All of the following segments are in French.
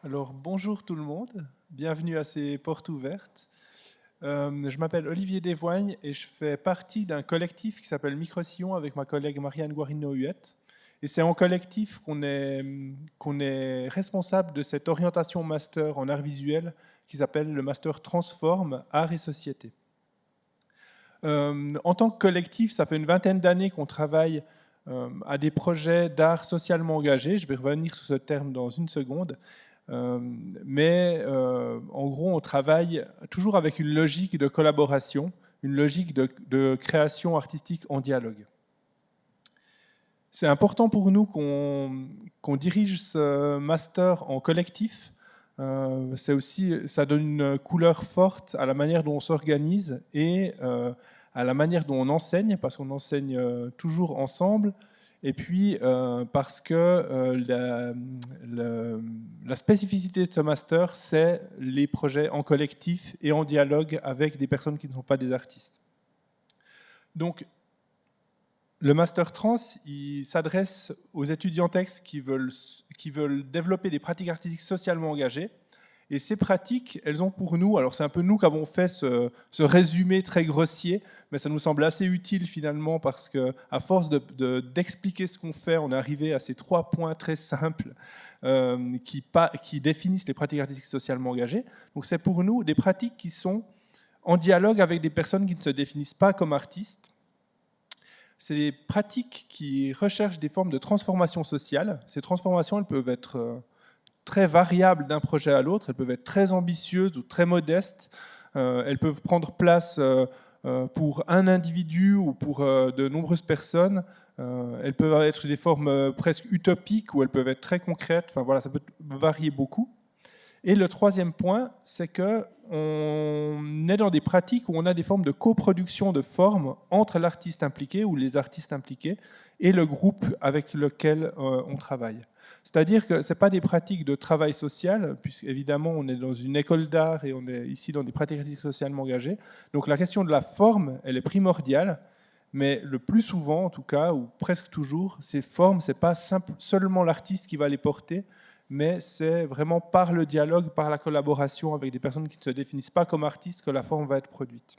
Alors bonjour tout le monde, bienvenue à ces portes ouvertes. Je m'appelle Olivier Desvoignes et je fais partie d'un collectif qui s'appelle Microsillon avec ma collègue Marianne Guarino-Huette. Et c'est en collectif qu'on est responsable de cette orientation master en art visuel qui s'appelle le master Transforme, Art et Société. En tant que collectif, ça fait une vingtaine d'années qu'on travaille à des projets d'art socialement engagés. Je vais revenir sur ce terme dans une seconde. En gros, on travaille toujours avec une logique de collaboration, une logique de création artistique en dialogue. C'est important pour nous qu'on dirige ce master en collectif. Ça donne une couleur forte à la manière dont on s'organise et à la manière dont on enseigne, parce qu'on enseigne toujours ensemble. Et puis, parce que la spécificité de ce master, c'est les projets en collectif et en dialogue avec des personnes qui ne sont pas des artistes. Donc, le Master Trans, il s'adresse aux étudiants textes qui veulent développer des pratiques artistiques socialement engagées. Et ces pratiques, elles ont pour nous, alors c'est un peu nous qui avons fait ce résumé très grossier, mais ça nous semble assez utile finalement parce qu'à force d'expliquer ce qu'on fait, on est arrivé à ces 3 points très simples qui définissent les pratiques artistiques socialement engagées. Donc c'est pour nous des pratiques qui sont en dialogue avec des personnes qui ne se définissent pas comme artistes. C'est des pratiques qui recherchent des formes de transformation sociale. Ces transformations, elles peuvent être très variables d'un projet à l'autre, elles peuvent être très ambitieuses ou très modestes, elles peuvent prendre place pour un individu ou pour de nombreuses personnes, elles peuvent être des formes presque utopiques ou elles peuvent être très concrètes, enfin voilà, ça peut varier beaucoup. Et le troisième point, c'est qu'on est dans des pratiques où on a des formes de coproduction de formes entre l'artiste impliqué ou les artistes impliqués et le groupe avec lequel on travaille. C'est-à-dire que ce n'est pas des pratiques de travail social, puisqu'évidemment on est dans une école d'art et on est ici dans des pratiques artistiques socialement engagées. Donc la question de la forme, elle est primordiale, mais le plus souvent en tout cas, ou presque toujours, ces formes, ce n'est pas seulement l'artiste qui va les porter, mais c'est vraiment par le dialogue, par la collaboration avec des personnes qui ne se définissent pas comme artistes que la forme va être produite.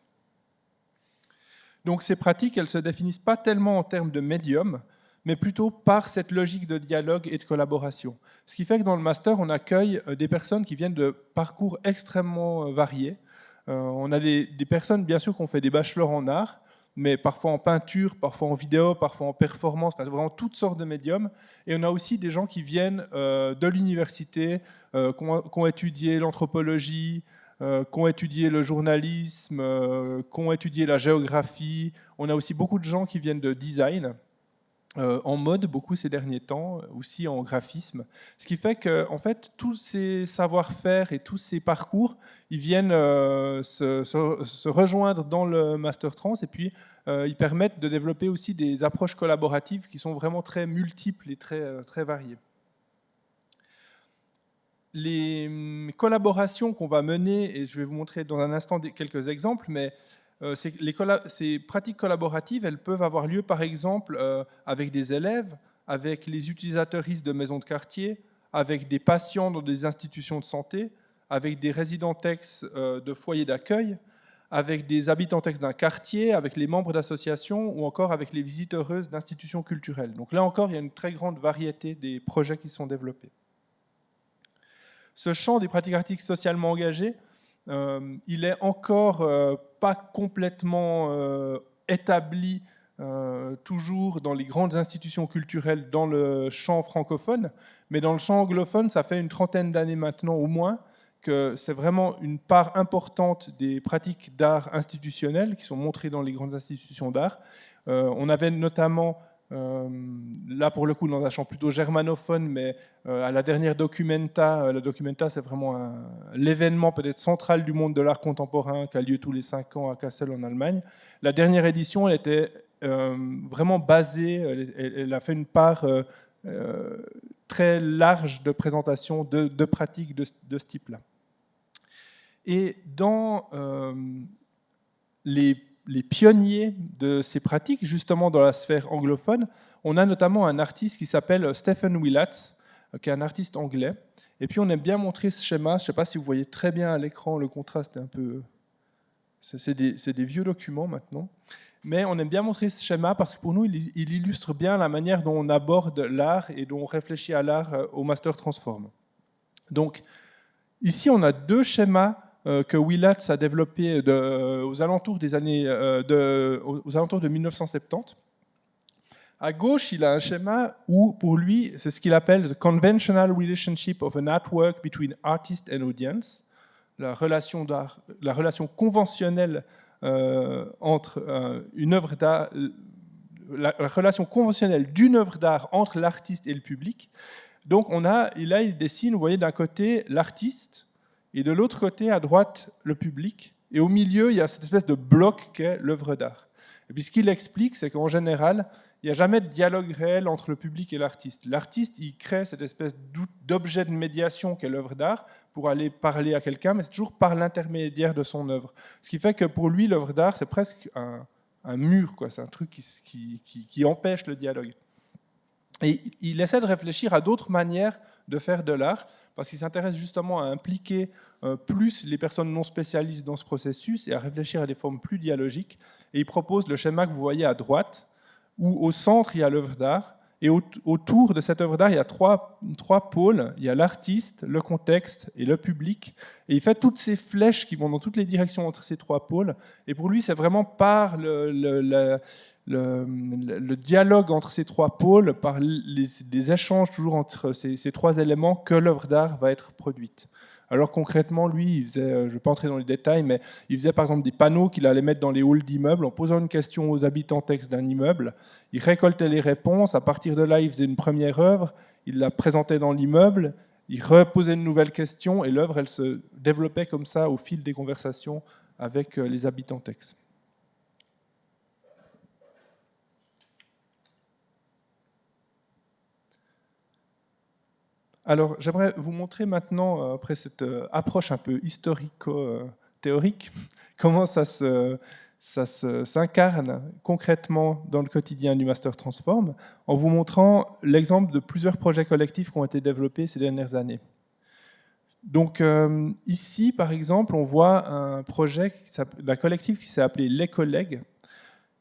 Donc ces pratiques, elles ne se définissent pas tellement en termes de médium, mais plutôt par cette logique de dialogue et de collaboration. Ce qui fait que dans le master, on accueille des personnes qui viennent de parcours extrêmement variés. On a des personnes, bien sûr, qui ont fait des bachelors en art, mais parfois en peinture, parfois en vidéo, parfois en performance, enfin, vraiment toutes sortes de médiums. Et on a aussi des gens qui viennent de l'université, qui ont étudié l'anthropologie, qui ont étudié le journalisme, qui ont étudié la géographie. On a aussi beaucoup de gens qui viennent de design, en mode beaucoup ces derniers temps, aussi en graphisme. Ce qui fait que en fait, tous ces savoir-faire et tous ces parcours, ils viennent se rejoindre dans le Master Trans et puis ils permettent de développer aussi des approches collaboratives qui sont vraiment très multiples et très variées. Les collaborations qu'on va mener, et je vais vous montrer dans un instant quelques exemples, mais ces pratiques collaboratives, elles peuvent avoir lieu par exemple avec des élèves, avec les utilisateuristes de maisons de quartier, avec des patients dans des institutions de santé, avec des résidents textes de foyers d'accueil, avec des habitants textes d'un quartier, avec les membres d'associations ou encore avec les visiteuses d'institutions culturelles. Donc là encore, il y a une très grande variété des projets qui sont développés. Ce champ des pratiques artistiques socialement engagées, il est encore pas complètement établi toujours dans les grandes institutions culturelles dans le champ francophone, mais dans le champ anglophone, ça fait une trentaine d'années maintenant au moins que c'est vraiment une part importante des pratiques d'art institutionnelles qui sont montrées dans les grandes institutions d'art. On avait notamment là pour le coup dans un champ plutôt germanophone, mais à la dernière Documenta, la Documenta c'est vraiment l'événement peut-être central du monde de l'art contemporain qui a lieu tous les 5 ans à Kassel en Allemagne. La dernière édition, elle était vraiment basée, elle a fait une part très large de présentation de pratiques de ce type-là. Et dans les pionniers de ces pratiques, justement dans la sphère anglophone, on a notamment un artiste qui s'appelle Stephen Willatz, qui est un artiste anglais. Et puis on aime bien montrer ce schéma. Je ne sais pas si vous voyez très bien à l'écran, le contraste est un peu... C'est des vieux documents maintenant. Mais on aime bien montrer ce schéma parce que pour nous, il illustre bien la manière dont on aborde l'art et dont on réfléchit à l'art au Master Transform. Donc, ici, on a deux schémas que Wilatz a développés aux alentours des années, aux alentours de 1970. À gauche, il a un schéma où, pour lui, c'est ce qu'il appelle the conventional relationship of an artwork between artist and audience, la relation conventionnelle entre une œuvre d'art, la relation conventionnelle d'une œuvre d'art entre l'artiste et le public. Donc il dessine, vous voyez, d'un côté l'artiste et de l'autre côté, à droite, le public. Et au milieu, il y a cette espèce de bloc qu'est l'œuvre d'art. Et puis ce qu'il explique, c'est qu'en général, il n'y a jamais de dialogue réel entre le public et l'artiste. L'artiste, il crée cette espèce d'objet de médiation qu'est l'œuvre d'art pour aller parler à quelqu'un, mais c'est toujours par l'intermédiaire de son œuvre. Ce qui fait que pour lui, l'œuvre d'art, c'est presque un mur, quoi. C'est un truc qui empêche le dialogue. Et il essaie de réfléchir à d'autres manières de faire de l'art, parce qu'il s'intéresse justement à impliquer plus les personnes non spécialistes dans ce processus et à réfléchir à des formes plus dialogiques. Et il propose le schéma que vous voyez à droite, où au centre, il y a l'œuvre d'art, et autour de cette œuvre d'art, il y a trois pôles. Il y a l'artiste, le contexte et le public. Et il fait toutes ces flèches qui vont dans toutes les directions entre ces trois pôles. Et pour lui, c'est vraiment par le dialogue entre ces trois pôles, par les échanges toujours entre ces trois éléments, que l'œuvre d'art va être produite. Alors concrètement, lui, il faisait, je ne vais pas entrer dans les détails, mais il faisait par exemple des panneaux qu'il allait mettre dans les halls d'immeubles en posant une question aux habitants texte d'un immeuble. Il récoltait les réponses, à partir de là, il faisait une première œuvre, il la présentait dans l'immeuble, il reposait une nouvelle question et l'œuvre, elle se développait comme ça au fil des conversations avec les habitants texte. Alors, j'aimerais vous montrer maintenant, après cette approche un peu historico-théorique, comment ça s'incarne concrètement dans le quotidien du Master Transform, en vous montrant l'exemple de plusieurs projets collectifs qui ont été développés ces dernières années. Donc, ici, par exemple, on voit un projet d'un collectif qui s'est appelé Les Collègues,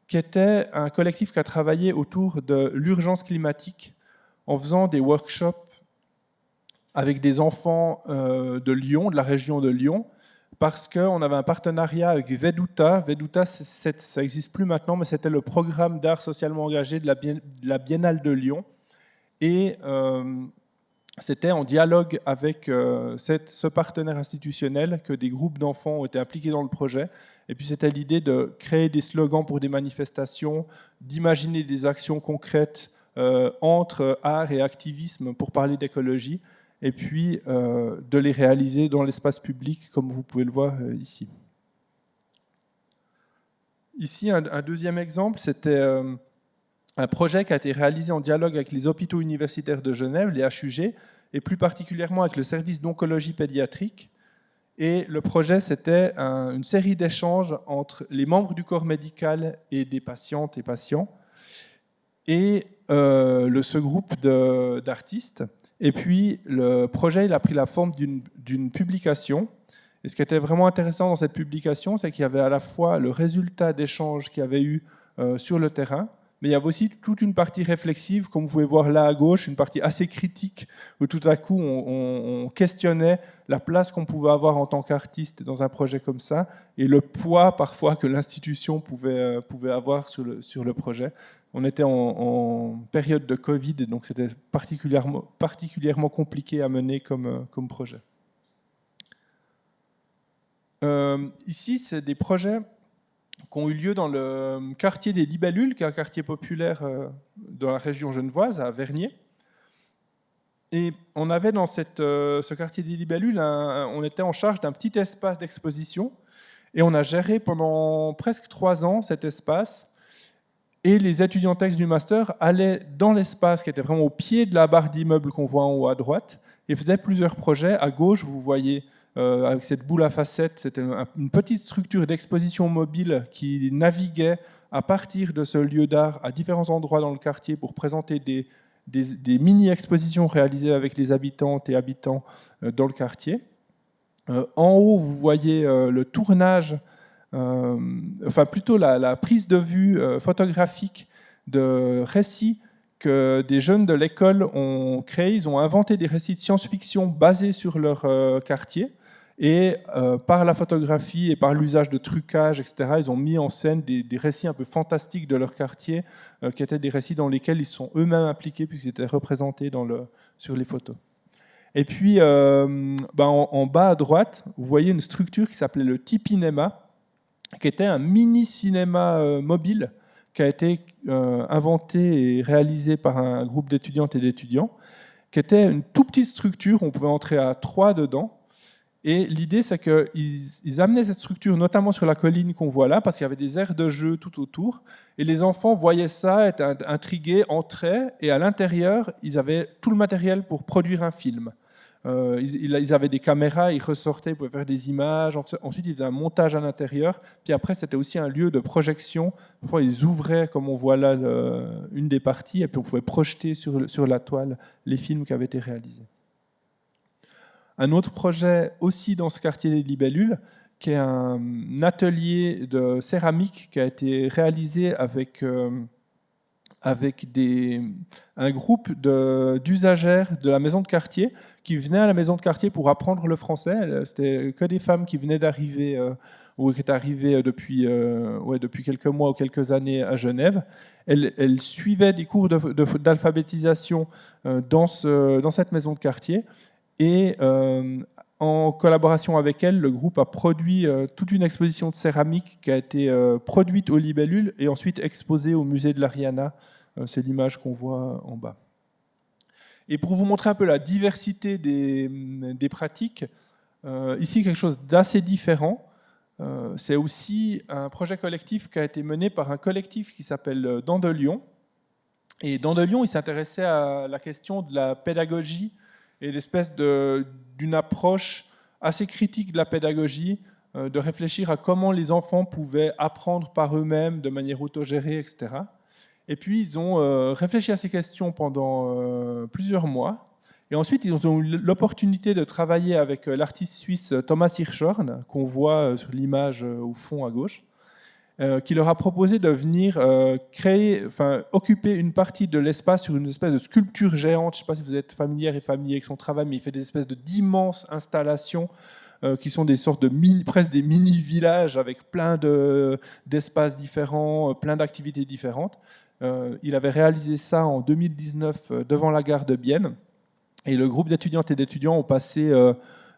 qui était un collectif qui a travaillé autour de l'urgence climatique en faisant des workshops avec des enfants de Lyon, de la région de Lyon, parce qu'on avait un partenariat avec Veduta. Veduta, ça n'existe plus maintenant, mais c'était le programme d'art socialement engagé de la Biennale de Lyon. Et c'était en dialogue avec ce partenaire institutionnel que des groupes d'enfants ont été impliqués dans le projet. Et puis c'était l'idée de créer des slogans pour des manifestations, d'imaginer des actions concrètes entre art et activisme pour parler d'écologie, et puis de les réaliser dans l'espace public, comme vous pouvez le voir ici. Ici, un deuxième exemple, c'était un projet qui a été réalisé en dialogue avec les hôpitaux universitaires de Genève, les HUG, et plus particulièrement avec le service d'oncologie pédiatrique. Et le projet, c'était une série d'échanges entre les membres du corps médical et des patientes et patients, et ce groupe d'artistes. Et puis, le projet il a pris la forme d'une publication. Et ce qui était vraiment intéressant dans cette publication, c'est qu'il y avait à la fois le résultat d'échanges qu'il y avait eu sur le terrain, mais il y avait aussi toute une partie réflexive, comme vous pouvez voir là à gauche, une partie assez critique, où tout à coup, on questionnait la place qu'on pouvait avoir en tant qu'artiste dans un projet comme ça, et le poids parfois que l'institution pouvait avoir sur le projet. On était en période de Covid, donc c'était particulièrement compliqué à mener comme projet. Ici, c'est des projets qui ont eu lieu dans le quartier des Libellules, qui est un quartier populaire dans la région genevoise, à Vernier. Et on avait dans ce quartier des Libellules, on était en charge d'un petit espace d'exposition, et on a géré pendant presque 3 ans cet espace. Et les étudiants textes du master allaient dans l'espace qui était vraiment au pied de la barre d'immeuble qu'on voit en haut à droite et faisaient plusieurs projets. À gauche, vous voyez, avec cette boule à facettes, c'était une petite structure d'exposition mobile qui naviguait à partir de ce lieu d'art à différents endroits dans le quartier pour présenter des mini-expositions réalisées avec les habitantes et habitants dans le quartier. En haut, vous voyez le tournage, enfin plutôt la prise de vue photographique de récits que des jeunes de l'école ont créés. Ils ont inventé des récits de science-fiction basés sur leur quartier. Et par la photographie et par l'usage de trucage, etc., ils ont mis en scène des récits un peu fantastiques de leur quartier, qui étaient des récits dans lesquels ils sont eux-mêmes impliqués, puisqu'ils étaient représentés sur les photos. Et puis, en bas à droite, vous voyez une structure qui s'appelait le Tipinema, qui était un mini-cinéma mobile qui a été inventé et réalisé par un groupe d'étudiantes et d'étudiants, qui était une toute petite structure, on pouvait entrer à 3 dedans. Et l'idée, c'est qu'ils amenaient cette structure, notamment sur la colline qu'on voit là, parce qu'il y avait des aires de jeu tout autour. Et les enfants voyaient ça, étaient intrigués, entraient, et à l'intérieur, ils avaient tout le matériel pour produire un film. Ils avaient des caméras, ils ressortaient, ils pouvaient faire des images. Ensuite, ils faisaient un montage à l'intérieur. Puis après, c'était aussi un lieu de projection. Parfois, ils ouvraient, comme on voit là, une des parties, et puis on pouvait projeter sur la toile les films qui avaient été réalisés. Un autre projet aussi dans ce quartier des Libellules, qui est un atelier de céramique qui a été réalisé avec un groupe d'usagères de la maison de quartier qui venaient à la maison de quartier pour apprendre le français. C'était que des femmes qui venaient d'arriver ou qui étaient arrivées depuis quelques mois ou quelques années à Genève. Elles suivaient des cours d'alphabétisation dans cette maison de quartier. Et en collaboration avec elle, le groupe a produit toute une exposition de céramique qui a été produite aux Libellules et ensuite exposée au musée de l'Ariana. C'est l'image qu'on voit en bas. Et pour vous montrer un peu la diversité des pratiques, ici quelque chose d'assez différent. C'est aussi un projet collectif qui a été mené par un collectif qui s'appelle Dans de Lyon. Et Dans de Lyon, il s'intéressait à la question de la pédagogie et l'espèce d'une approche assez critique de la pédagogie, de réfléchir à comment les enfants pouvaient apprendre par eux-mêmes de manière autogérée, etc. Et puis, ils ont réfléchi à ces questions pendant plusieurs mois. Et ensuite, ils ont eu l'opportunité de travailler avec l'artiste suisse Thomas Hirschhorn, qu'on voit sur l'image au fond à gauche, qui leur a proposé de venir occuper une partie de l'espace sur une espèce de sculpture géante. Je ne sais pas si vous êtes familière et familier avec son travail, mais il fait des espèces d'immenses installations qui sont des sortes de presque des mini-villages avec plein d'espaces différents, plein d'activités différentes. Il avait réalisé ça en 2019 devant la gare de Bienne. Et le groupe d'étudiantes et d'étudiants ont passé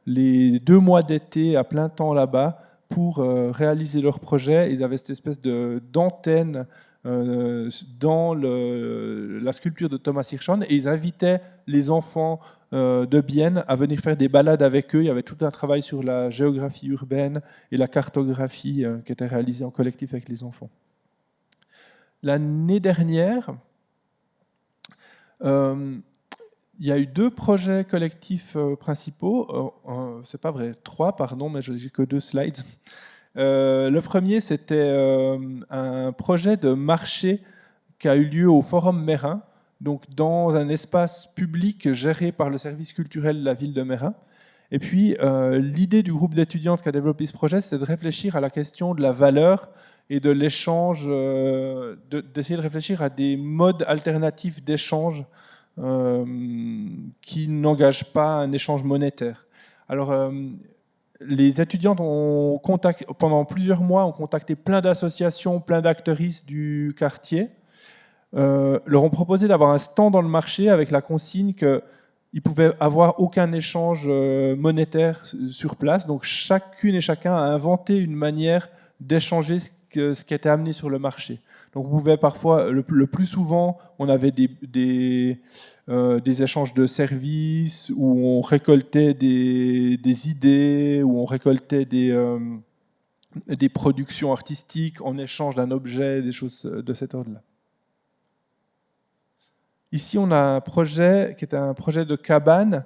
les 2 mois d'été à plein temps là-bas pour réaliser leur projet. Ils avaient cette espèce d'antenne dans la sculpture de Thomas Hirschhorn et ils invitaient les enfants de Bienne à venir faire des balades avec eux. Il y avait tout un travail sur la géographie urbaine et la cartographie qui était réalisé en collectif avec les enfants. L'année dernière, il y a eu 2 projets collectifs principaux, c'est pas vrai, 3, pardon, mais j'ai que 2 slides. Le premier, c'était un projet de marché qui a eu lieu au Forum Meyrin, donc dans un espace public géré par le service culturel de la ville de Meyrin. Et puis, l'idée du groupe d'étudiantes qui a développé ce projet, c'était de réfléchir à la question de la valeur et de l'échange, d'essayer de réfléchir à des modes alternatifs d'échange qui n'engagent pas un échange monétaire. Alors, les étudiantes pendant plusieurs mois ont contacté plein d'associations, plein d'actrices du quartier, leur ont proposé d'avoir un stand dans le marché avec la consigne qu'ils ne pouvaient avoir aucun échange monétaire sur place. Donc chacune et chacun a inventé une manière d'échanger ce qui était amené sur le marché. Donc vous pouvez parfois, le plus souvent, on avait des échanges de services où on récoltait des idées, où on récoltait des productions artistiques en échange d'un objet, des choses de cet ordre-là. Ici, on a un projet qui est un projet de cabane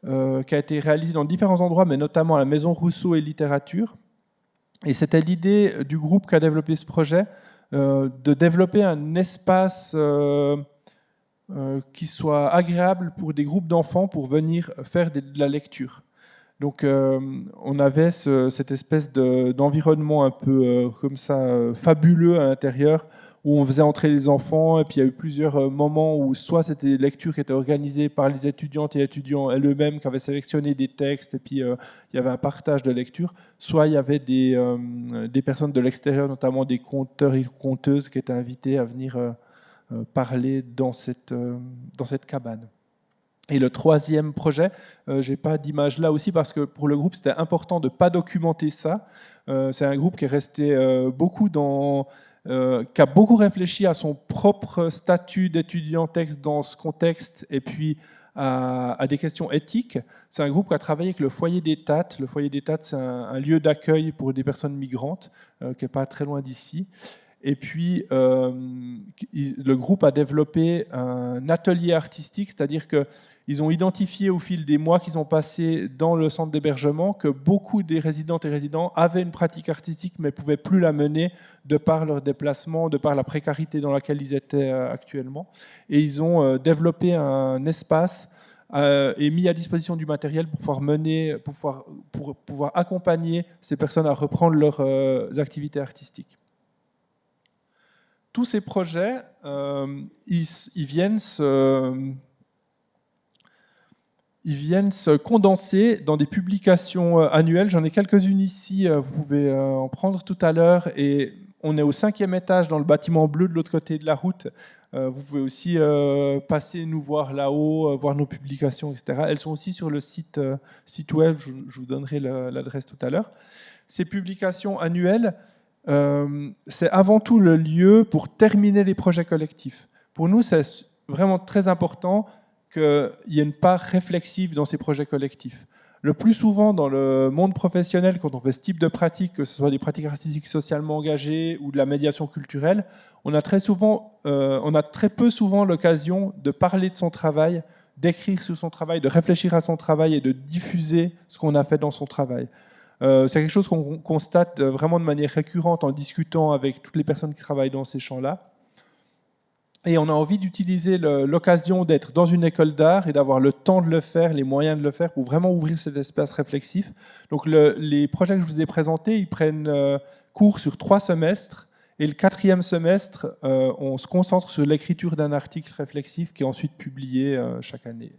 qui a été réalisé dans différents endroits, mais notamment à la Maison Rousseau et Littérature. Et c'était l'idée du groupe qui a développé ce projet, de développer un espace qui soit agréable pour des groupes d'enfants pour venir faire de la lecture. Donc on avait cette espèce d'environnement un peu comme ça, fabuleux à l'intérieur, où on faisait entrer les enfants, et puis il y a eu plusieurs moments où soit c'était des lectures qui étaient organisées par les étudiantes et étudiants eux-mêmes qui avaient sélectionné des textes, et puis il y avait un partage de lecture, soit il y avait des personnes de l'extérieur, notamment des conteurs et conteuses qui étaient invités à venir parler dans cette cabane. Et le troisième projet, je n'ai pas d'image là aussi parce que pour le groupe c'était important de ne pas documenter ça. C'est un groupe qui est resté qui a beaucoup réfléchi à son propre statut d'étudiant texte dans ce contexte et puis à des questions éthiques. C'est un groupe qui a travaillé avec le Foyer des Tattes. Le Foyer des Tattes, c'est un lieu d'accueil pour des personnes migrantes qui n'est pas très loin d'ici. Et puis, le groupe a développé un atelier artistique, c'est-à-dire qu'ils ont identifié au fil des mois qu'ils ont passés dans le centre d'hébergement que beaucoup des résidentes et résidents avaient une pratique artistique mais ne pouvaient plus la mener de par leur déplacement, de par la précarité dans laquelle ils étaient actuellement. Et ils ont développé un espace et mis à disposition du matériel pour pouvoir accompagner ces personnes à reprendre leurs activités artistiques. Tous ces projets, ils viennent se condenser dans des publications annuelles. J'en ai quelques-unes ici, vous pouvez en prendre tout à l'heure. Et on est au 5e étage dans le bâtiment bleu de l'autre côté de la route. Vous pouvez aussi passer nous voir là-haut, voir nos publications, etc. Elles sont aussi sur le site web, je vous donnerai l'adresse tout à l'heure. Ces publications annuelles, c'est avant tout le lieu pour terminer les projets collectifs. Pour nous, c'est vraiment très important qu'il y ait une part réflexive dans ces projets collectifs. Le plus souvent, dans le monde professionnel, quand on fait ce type de pratiques, que ce soit des pratiques artistiques socialement engagées ou de la médiation culturelle, on a très peu souvent l'occasion de parler de son travail, d'écrire sur son travail, de réfléchir à son travail et de diffuser ce qu'on a fait dans son travail. C'est quelque chose qu'on constate vraiment de manière récurrente en discutant avec toutes les personnes qui travaillent dans ces champs-là. Et on a envie d'utiliser l'occasion d'être dans une école d'art et d'avoir le temps de le faire, les moyens de le faire pour vraiment ouvrir cet espace réflexif. Donc les projets que je vous ai présentés, ils prennent cours sur 3 semestres. Et le 4e semestre, on se concentre sur l'écriture d'un article réflexif qui est ensuite publié chaque année.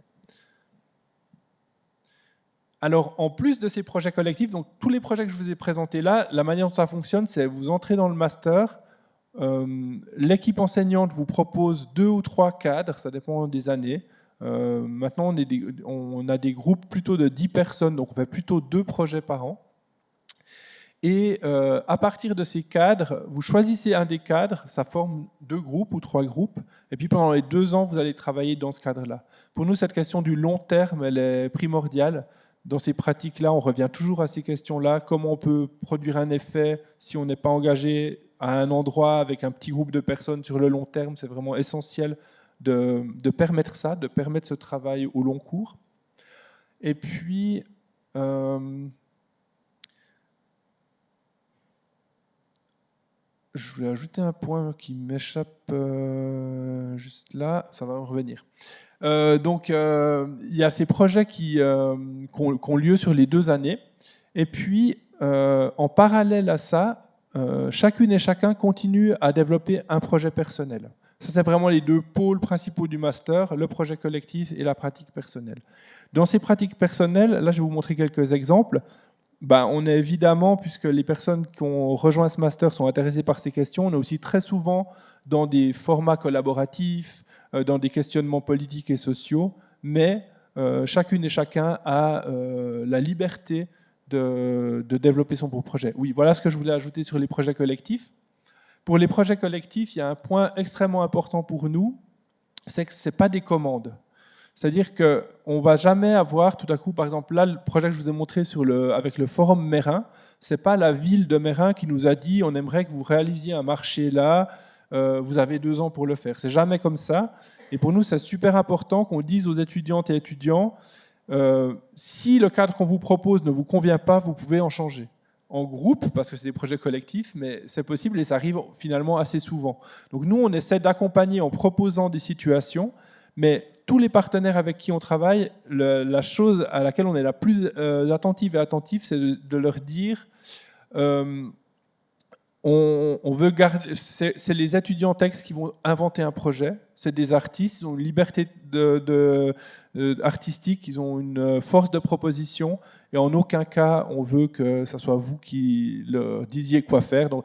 Alors, en plus de ces projets collectifs, donc tous les projets que je vous ai présentés là, la manière dont ça fonctionne, c'est vous entrez dans le master, l'équipe enseignante vous propose 2 ou 3 cadres, ça dépend des années. Maintenant, on a des groupes plutôt de 10 personnes, donc on fait plutôt 2 projets par an. Et à partir de ces cadres, vous choisissez un des cadres, ça forme 2 groupes ou 3 groupes, et puis pendant les 2 ans, vous allez travailler dans ce cadre-là. Pour nous, cette question du long terme, elle est primordiale. Dans ces pratiques-là, on revient toujours à ces questions-là. Comment on peut produire un effet si on n'est pas engagé à un endroit avec un petit groupe de personnes sur le long terme? C'est vraiment essentiel de permettre ça, de permettre ce travail au long cours. Et puis, je voulais ajouter un point qui m'échappe juste là, ça va me revenir. Donc, il y a ces projets qui ont lieu sur les 2 années. Et puis, en parallèle à ça, chacune et chacun continue à développer un projet personnel. Ça, c'est vraiment les 2 pôles principaux du master, le projet collectif et la pratique personnelle. Dans ces pratiques personnelles, là, je vais vous montrer quelques exemples. On est évidemment, puisque les personnes qui ont rejoint ce master sont intéressées par ces questions, on est aussi très souvent dans des formats collaboratifs, dans des questionnements politiques et sociaux, mais chacune et chacun a la liberté de développer son propre projet. Oui, voilà ce que je voulais ajouter sur les projets collectifs. Pour les projets collectifs, il y a un point extrêmement important pour nous, c'est que ce n'est pas des commandes. C'est-à-dire qu'on ne va jamais avoir, tout à coup, par exemple, là, le projet que je vous ai montré avec le Forum Meyrin, ce n'est pas la ville de Meyrin qui nous a dit on aimerait que vous réalisiez un marché là, vous avez 2 ans pour le faire. C'est jamais comme ça. Et pour nous, c'est super important qu'on dise aux étudiantes et étudiants, si le cadre qu'on vous propose ne vous convient pas, vous pouvez en changer. En groupe, parce que c'est des projets collectifs, mais c'est possible et ça arrive finalement assez souvent. Donc nous, on essaie d'accompagner en proposant des situations, Mais tous les partenaires avec qui on travaille, la chose à laquelle on est la plus attentive, c'est de leur dire on veut garder. C'est les étudiants en texte qui vont inventer un projet. C'est des artistes, ils ont une liberté artistique, ils ont une force de proposition, et en aucun cas on veut que ce soit vous qui leur disiez quoi faire. Donc,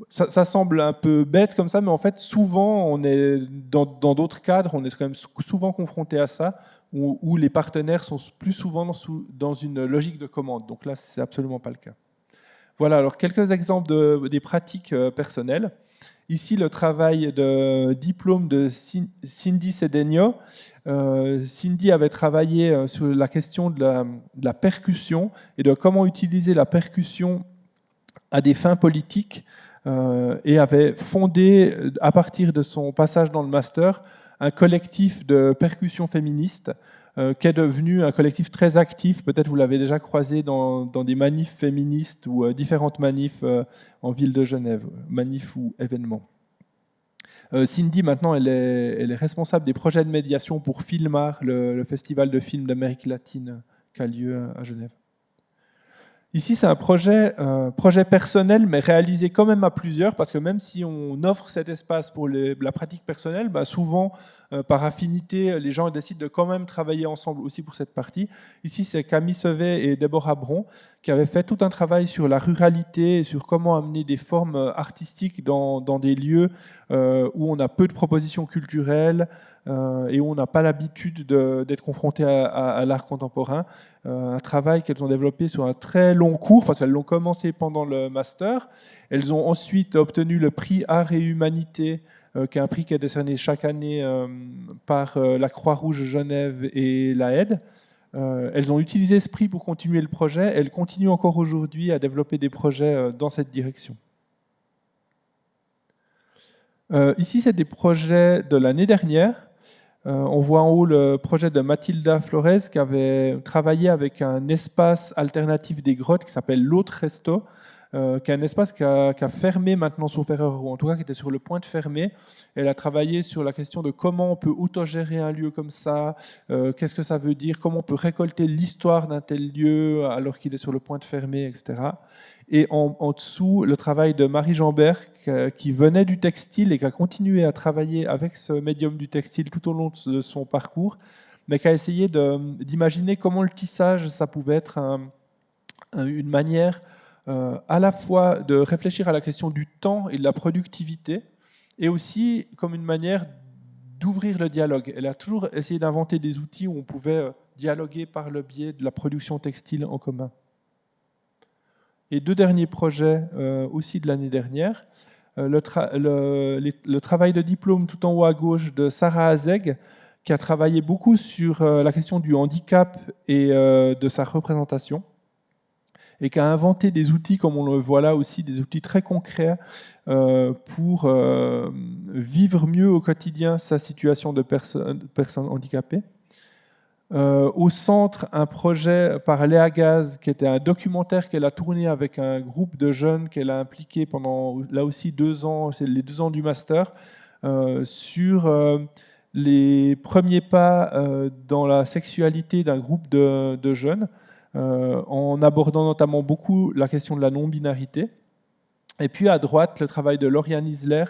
ça semble un peu bête comme ça, mais en fait, souvent, on est dans d'autres cadres, on est quand même souvent confronté à ça, où les partenaires sont plus souvent dans une logique de commande. Donc là, c'est absolument pas le cas. Voilà, alors quelques exemples des pratiques personnelles. Ici, le travail de diplôme de Cindy Cedeno. Cindy avait travaillé sur la question de la percussion et de comment utiliser la percussion à des fins politiques, et avait fondé, à partir de son passage dans le master, un collectif de percussion féministe qui est devenu un collectif très actif. Peut-être vous l'avez déjà croisé dans des manifs féministes ou différentes manifs en ville de Genève, manifs ou événements. Cindy, maintenant, elle est responsable des projets de médiation pour Filmar, le festival de films d'Amérique latine qui a lieu à Genève. Ici, c'est un projet personnel, mais réalisé quand même à plusieurs, parce que même si on offre cet espace pour la pratique personnelle, souvent, par affinité, les gens décident de quand même travailler ensemble aussi pour cette partie. Ici, c'est Camille Sevet et Déborah Bron qui avaient fait tout un travail sur la ruralité et sur comment amener des formes artistiques dans des lieux où on a peu de propositions culturelles et où on n'a pas l'habitude d'être confronté à l'art contemporain. Un travail qu'elles ont développé sur un très long cours, parce qu'elles l'ont commencé pendant le master. Elles ont ensuite obtenu le prix Art et Humanité, qui est un prix qui est décerné chaque année par la Croix-Rouge Genève et la Aide. Elles ont utilisé ce prix pour continuer le projet. Elles continuent encore aujourd'hui à développer des projets dans cette direction. Ici, c'est des projets de l'année dernière. On voit en haut le projet de Mathilda Flores qui avait travaillé avec un espace alternatif des grottes qui s'appelle l'Autre Resto, qui est un espace qui a fermé maintenant, sauf erreur, ou en tout cas qui était sur le point de fermer. Elle a travaillé sur la question de comment on peut autogérer un lieu comme ça, qu'est-ce que ça veut dire, comment on peut récolter l'histoire d'un tel lieu alors qu'il est sur le point de fermer, etc. Et en dessous, le travail de Marie Jambert, qui venait du textile et qui a continué à travailler avec ce médium du textile tout au long de son parcours, mais qui a essayé d'imaginer comment le tissage, ça pouvait être une manière à la fois de réfléchir à la question du temps et de la productivité, et aussi comme une manière d'ouvrir le dialogue. Elle a toujours essayé d'inventer des outils où on pouvait dialoguer par le biais de la production textile en commun. Et deux derniers projets aussi de l'année dernière. Le travail de diplôme tout en haut à gauche de Sarah Azeg, qui a travaillé beaucoup sur la question du handicap et de sa représentation, et qui a inventé des outils, comme on le voit là aussi, des outils très concrets pour vivre mieux au quotidien sa situation de personne handicapée. Au centre, un projet par Léa Gaz, qui était un documentaire qu'elle a tourné avec un groupe de jeunes qu'elle a impliqué pendant, là aussi, 2 ans, c'est les 2 ans du master, sur les premiers pas dans la sexualité d'un groupe de jeunes, en abordant notamment beaucoup la question de la non-binarité. Et puis à droite, le travail de Lauriane Isler,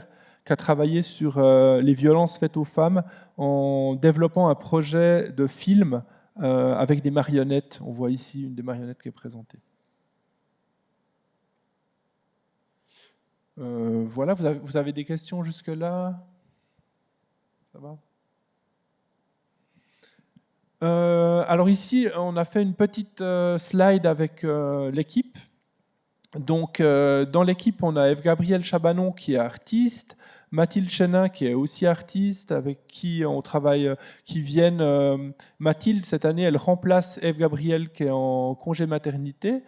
qui a travaillé sur les violences faites aux femmes en développant un projet de film avec des marionnettes. On voit ici une des marionnettes qui est présentée. Voilà, vous avez des questions jusque-là? Ça va? Alors ici, on a fait une petite slide avec l'équipe. Donc, dans l'équipe, on a Eve-Gabrielle Chabanon qui est artiste, Mathilde Chenin qui est aussi artiste, avec qui on travaille, qui viennent. Mathilde, cette année, elle remplace Eve-Gabrielle qui est en congé maternité.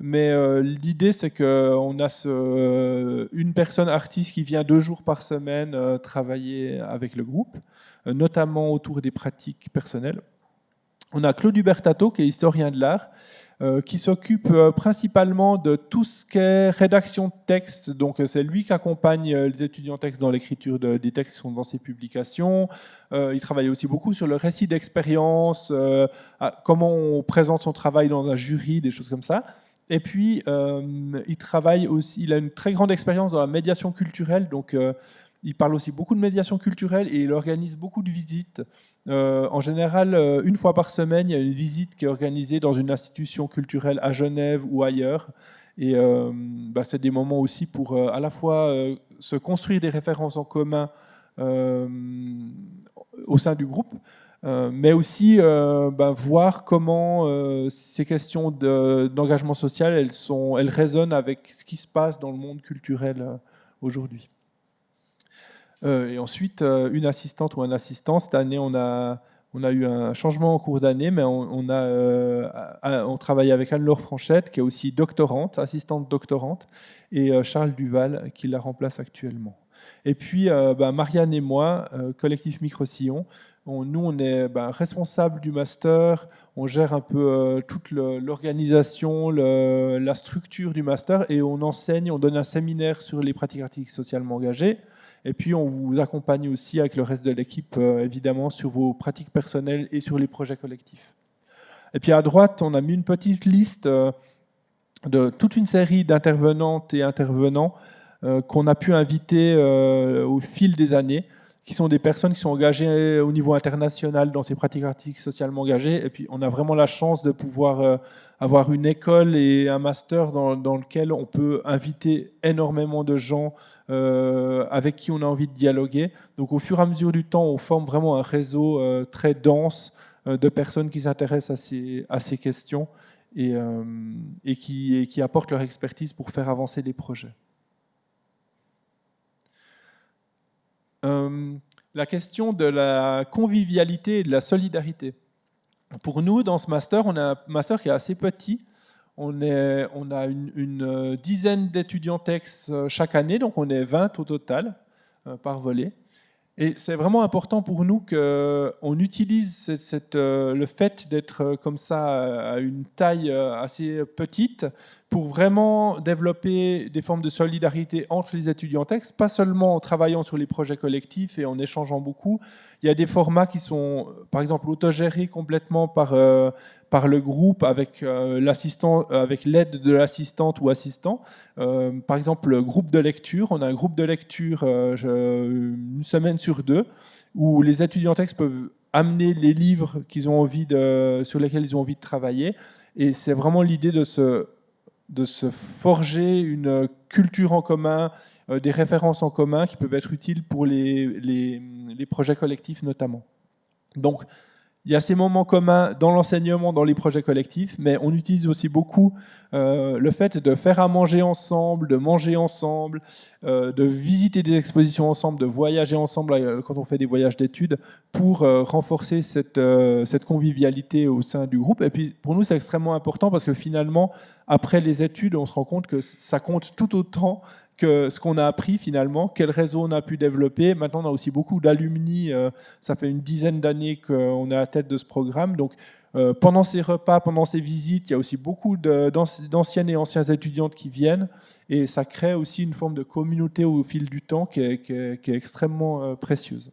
Mais l'idée, c'est qu'on a une personne artiste qui vient 2 jours par semaine travailler avec le groupe, notamment autour des pratiques personnelles. On a Claude Hubertato, qui est historien de l'art, qui s'occupe principalement de tout ce qui est rédaction de texte. Donc c'est lui qui accompagne les étudiants textes dans l'écriture des textes qui sont dans ses publications. Il travaille aussi beaucoup sur le récit d'expérience, comment on présente son travail dans un jury, des choses comme ça. Et puis il travaille aussi, il a une très grande expérience dans la médiation culturelle, donc il parle aussi beaucoup de médiation culturelle et il organise beaucoup de visites. En général, une fois par semaine, il y a une visite qui est organisée dans une institution culturelle à Genève ou ailleurs. Et c'est des moments aussi pour à la fois se construire des références en commun au sein du groupe, mais aussi voir comment ces questions d'engagement social, elles résonnent avec ce qui se passe dans le monde culturel aujourd'hui. Et ensuite, une assistante ou un assistant. Cette année, on a eu un changement en cours d'année, mais on travaille avec Anne-Laure Franchette, qui est aussi doctorante, assistante doctorante, et Charles Duval, qui la remplace actuellement. Et puis, Marianne et moi, collectif Micro-Sillon, nous, on est responsable du master, on gère un peu toute l'organisation, la structure du master, et on enseigne, on donne un séminaire sur les pratiques artistiques socialement engagées. Et puis, on vous accompagne aussi avec le reste de l'équipe, évidemment, sur vos pratiques personnelles et sur les projets collectifs. Et puis, à droite, on a mis une petite liste de toute une série d'intervenantes et intervenants qu'on a pu inviter au fil des années, qui sont des personnes qui sont engagées au niveau international dans ces pratiques artistiques socialement engagées. Et puis, on a vraiment la chance de pouvoir avoir une école et un master dans lequel on peut inviter énormément de gens avec qui on a envie de dialoguer. Donc au fur et à mesure du temps, on forme vraiment un réseau très dense de personnes qui s'intéressent à ces questions et qui apportent leur expertise pour faire avancer les projets. La question de la convivialité et de la solidarité. Pour nous, dans ce master, on a un master qui est assez petit. On a une dizaine d'étudiants textes chaque année, donc on est 20 au total par volet. Et c'est vraiment important pour nous qu'on utilise le fait d'être comme ça à une taille assez petite pour vraiment développer des formes de solidarité entre les étudiants textes, pas seulement en travaillant sur les projets collectifs et en échangeant beaucoup. Il y a des formats qui sont, par exemple, autogérés complètement par le groupe avec l'aide de l'assistante ou assistant. Par exemple, le groupe de lecture. On a un groupe de lecture une semaine sur 2 où les étudiants textes peuvent amener les livres sur lesquels ils ont envie de travailler. Et c'est vraiment l'idée de se forger une culture en commun, des références en commun qui peuvent être utiles pour les projets collectifs notamment. Donc, il y a ces moments communs dans l'enseignement, dans les projets collectifs, mais on utilise aussi beaucoup le fait de faire à manger ensemble, de manger ensemble, de visiter des expositions ensemble, de voyager ensemble quand on fait des voyages d'études pour renforcer cette convivialité au sein du groupe. Et puis pour nous, c'est extrêmement important parce que finalement, après les études, on se rend compte que ça compte tout autant que ce qu'on a appris finalement, quel réseau on a pu développer. Maintenant, on a aussi beaucoup d'alumni. Ça fait une dizaine d'années qu'on est à la tête de ce programme. Donc, pendant ces repas, pendant ces visites, il y a aussi beaucoup d'anciennes et anciens étudiantes qui viennent. Et ça crée aussi une forme de communauté au fil du temps qui est extrêmement précieuse.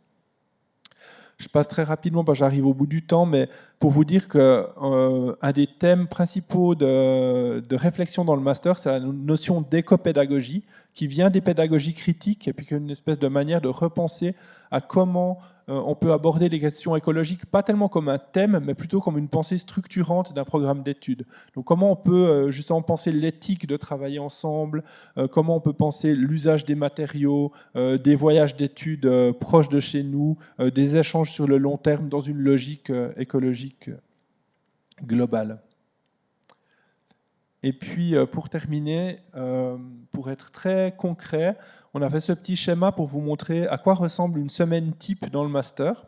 Je passe très rapidement, j'arrive au bout du temps, mais pour vous dire qu'un des thèmes principaux de réflexion dans le master, c'est la notion d'éco-pédagogie, qui vient des pédagogies critiques, et puis une espèce de manière de repenser à comment on peut aborder les questions écologiques, pas tellement comme un thème, mais plutôt comme une pensée structurante d'un programme d'études. Donc comment on peut justement penser l'éthique de travailler ensemble, comment on peut penser l'usage des matériaux, des voyages d'études proches de chez nous, des échanges sur le long terme dans une logique écologique globale. Et puis, pour terminer, pour être très concret, on a fait ce petit schéma pour vous montrer à quoi ressemble une semaine type dans le master.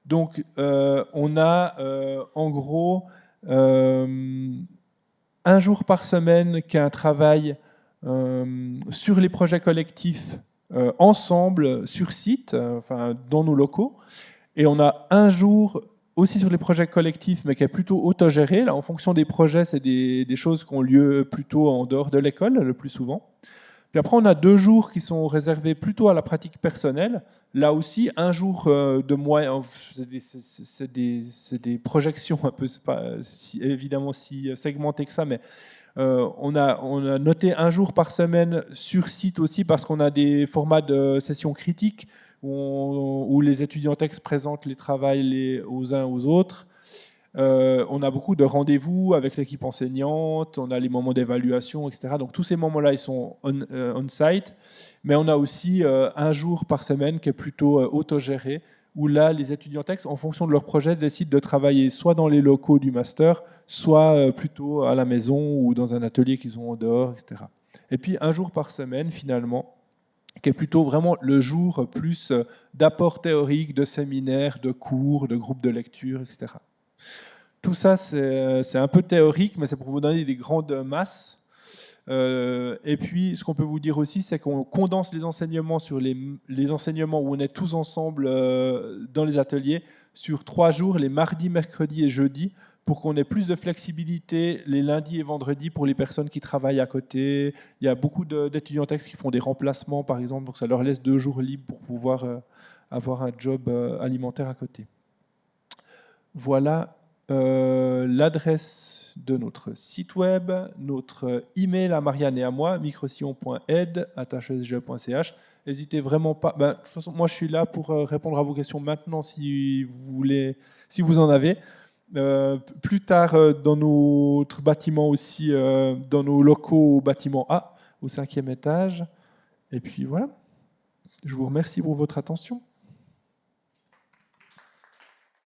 Donc, on a en gros un jour par semaine qui est un travail sur les projets collectifs ensemble, sur site, dans nos locaux. Et on a un jour aussi sur les projets collectifs, mais qui est plutôt autogéré. Là, en fonction des projets, c'est des choses qui ont lieu plutôt en dehors de l'école, le plus souvent. Puis après, on a 2 jours qui sont réservés plutôt à la pratique personnelle. Là aussi, un jour de mois, c'est des projections un peu, c'est pas évidemment si segmenté que ça, mais on a noté un jour par semaine sur site aussi parce qu'on a des formats de sessions critiques où les étudiants textes présentent les travaux aux uns aux autres. On a beaucoup de rendez-vous avec l'équipe enseignante, on a les moments d'évaluation, etc. Donc tous ces moments-là, ils sont on-site, mais on a aussi un jour par semaine qui est plutôt autogéré, où là, les étudiants textes, en fonction de leur projet, décident de travailler soit dans les locaux du master, soit plutôt à la maison ou dans un atelier qu'ils ont en dehors, etc. Et puis un jour par semaine, finalement, qui est plutôt vraiment le jour plus d'apport théorique, de séminaires, de cours, de groupes de lecture, etc. Tout ça, c'est un peu théorique, mais c'est pour vous donner des grandes masses. Et puis, ce qu'on peut vous dire aussi, c'est qu'on condense les enseignements sur les enseignements où on est tous ensemble dans les ateliers sur 3 jours, les mardis, mercredis et jeudis, pour qu'on ait plus de flexibilité les lundis et vendredis pour les personnes qui travaillent à côté. Il y a beaucoup d'étudiants textes qui font des remplacements, par exemple, donc ça leur laisse 2 jours libres pour pouvoir avoir un job alimentaire à côté. Voilà l'adresse de notre site web, notre email à Marianne et à moi, microsion.aide@esge.ch. N'hésitez vraiment pas. De toute façon, moi, je suis là pour répondre à vos questions maintenant si vous voulez, si vous en avez. Plus tard, dans notre bâtiment aussi, dans nos locaux au bâtiment A, au 5e étage. Et puis voilà. Je vous remercie pour votre attention.